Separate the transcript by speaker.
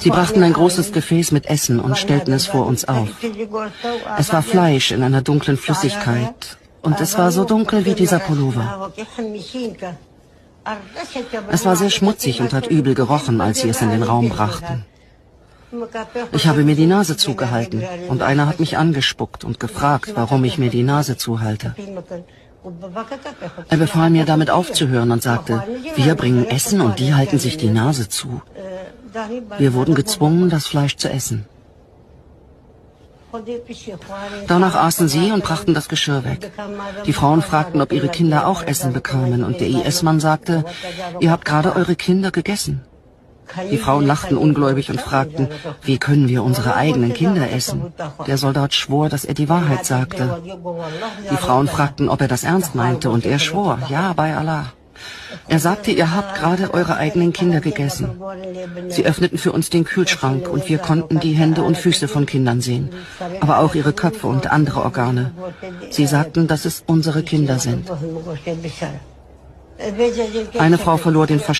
Speaker 1: Sie brachten ein großes Gefäß mit Essen und stellten es vor uns auf. Es war Fleisch in einer dunklen Flüssigkeit und es war so dunkel wie dieser Pullover. Es war sehr schmutzig und hat übel gerochen, als sie es in den Raum brachten. Ich habe mir die Nase zugehalten und einer hat mich angespuckt und gefragt, warum ich mir die Nase zuhalte. Er befahl mir, damit aufzuhören und sagte, wir bringen Essen und die halten sich die Nase zu. Wir wurden gezwungen, das Fleisch zu essen. Danach aßen sie und brachten das Geschirr weg. Die Frauen fragten, ob ihre Kinder auch Essen bekamen, und der IS-Mann sagte, ihr habt gerade eure Kinder gegessen. Die Frauen lachten ungläubig und fragten, wie können wir unsere eigenen Kinder essen? Der Soldat schwor, dass er die Wahrheit sagte. Die Frauen fragten, ob er das ernst meinte, und er schwor, ja, bei Allah. Er sagte, ihr habt gerade eure eigenen Kinder gegessen. Sie öffneten für uns den Kühlschrank und wir konnten die Hände und Füße von Kindern sehen, aber auch ihre Köpfe und andere Organe. Sie sagten, dass es unsere Kinder sind. Eine Frau verlor den Verstand.